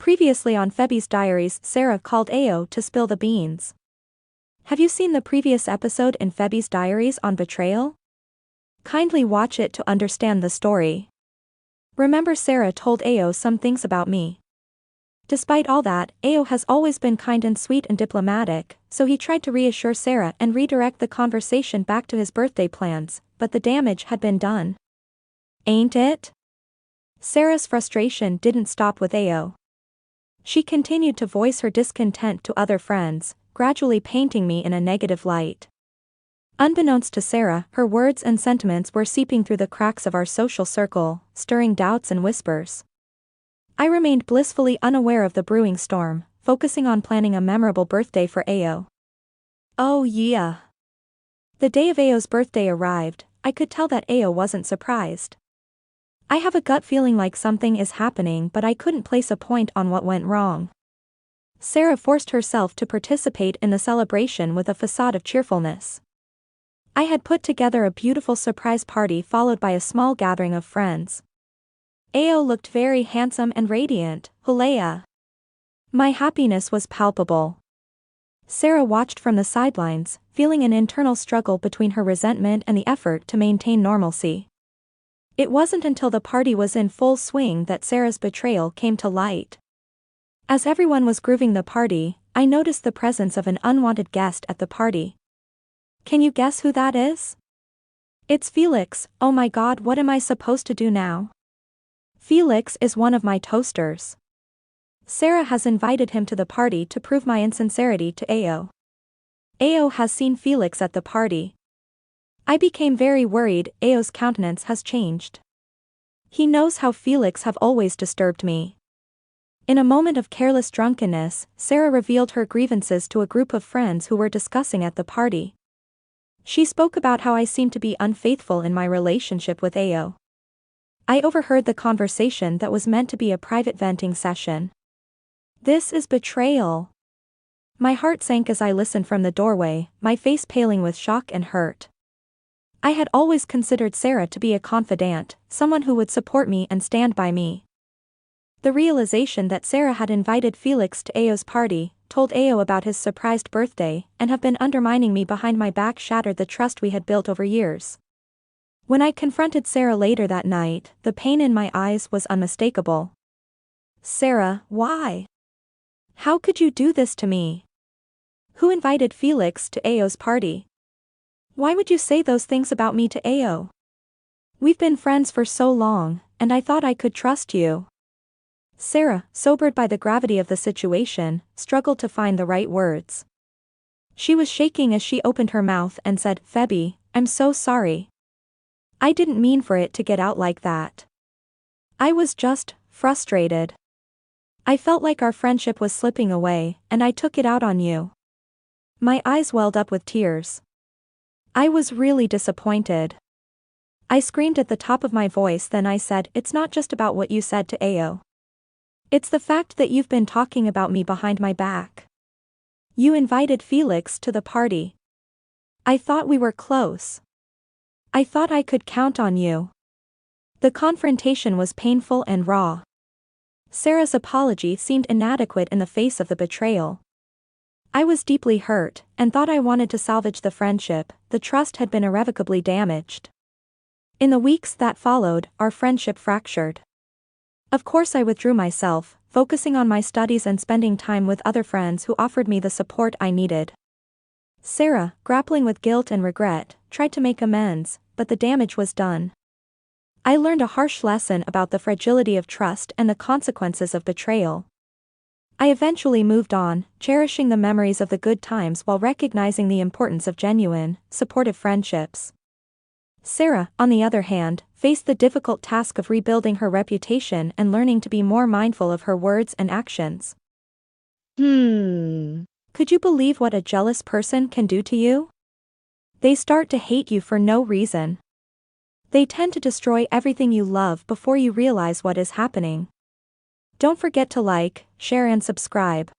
Previously on FEBI'S Diaries, Sarah called Ao to spill the beans. Have you seen the previous episode in FEBI'S Diaries on betrayal? Kindly watch it to understand the story. Remember, Sarah told Ao some things about me. Despite all that, Ao has always been kind and sweet and diplomatic, so he tried to reassure Sarah and redirect the conversation back to his birthday plans, but the damage had been done. Ain't it? Sarah's frustration didn't stop with Ao. She continued to voice her discontent to other friends, gradually painting me in a negative light. Unbeknownst to Sarah, her words and sentiments were seeping through the cracks of our social circle, stirring doubts and whispers. I remained blissfully unaware of the brewing storm, focusing on planning a memorable birthday for Ao. Oh yeah. The day of Ao's birthday arrived. I could tell that Ao wasn't surprised. I have a gut feeling like something is happening, but I couldn't place a point on what went wrong. Sarah forced herself to participate in the celebration with a facade of cheerfulness. I had put together a beautiful surprise party followed by a small gathering of friends. Ao looked very handsome and radiant, Hulea. My happiness was palpable. Sarah watched from the sidelines, feeling an internal struggle between her resentment and the effort to maintain normalcy. It wasn't until the party was in full swing that Sarah's betrayal came to light. As everyone was grooving the party, I noticed the presence of an unwanted guest at the party. Can you guess who that is? It's Felix. Oh my God, what am I supposed to do now? Felix is one of my toasters. Sarah has invited him to the party to prove my insincerity to Ao. Ao has seen Felix at the party. I became very worried. Ao's countenance has changed. He knows how Felix have always disturbed me. In a moment of careless drunkenness, Sarah revealed her grievances to a group of friends who were discussing at the party. She spoke about how I seemed to be unfaithful in my relationship with Ao. I overheard the conversation that was meant to be a private venting session. This is betrayal. My heart sank as I listened from the doorway, my face paling with shock and hurt. I had always considered Sarah to be a confidant, someone who would support me and stand by me. The realization that Sarah had invited Felix to Ao's party, told Ao about his surprised birthday, and have been undermining me behind my back shattered the trust we had built over years. When I confronted Sarah later that night, the pain in my eyes was unmistakable. Sarah, why? How could you do this to me? Who invited Felix to Ao's party? Why would you say those things about me to Ao? We've been friends for so long, and I thought I could trust you. Sarah, sobered by the gravity of the situation, struggled to find the right words. She was shaking as she opened her mouth and said, "Febi, I'm so sorry. I didn't mean for it to get out like that. I was just frustrated. I felt like our friendship was slipping away, and I took it out on you." My eyes welled up with tears. I was really disappointed. I screamed at the top of my voice, then I said, "It's not just about what you said to Ao. It's the fact that you've been talking about me behind my back. You invited Felix to the party. I thought we were close. I thought I could count on you." The confrontation was painful and raw. Sarah's apology seemed inadequate in the face of the betrayal. I was deeply hurt, and thought I wanted to salvage the friendship. The trust had been irrevocably damaged. In the weeks that followed, our friendship fractured. Of course, I withdrew myself, focusing on my studies and spending time with other friends who offered me the support I needed. Sarah, grappling with guilt and regret, tried to make amends, but the damage was done. I learned a harsh lesson about the fragility of trust and the consequences of betrayal. I eventually moved on, cherishing the memories of the good times while recognizing the importance of genuine, supportive friendships. Sarah, on the other hand, faced the difficult task of rebuilding her reputation and learning to be more mindful of her words and actions. Could you believe what a jealous person can do to you? They start to hate you for no reason. They tend to destroy everything you love before you realize what is happening. Don't forget to like, share and subscribe.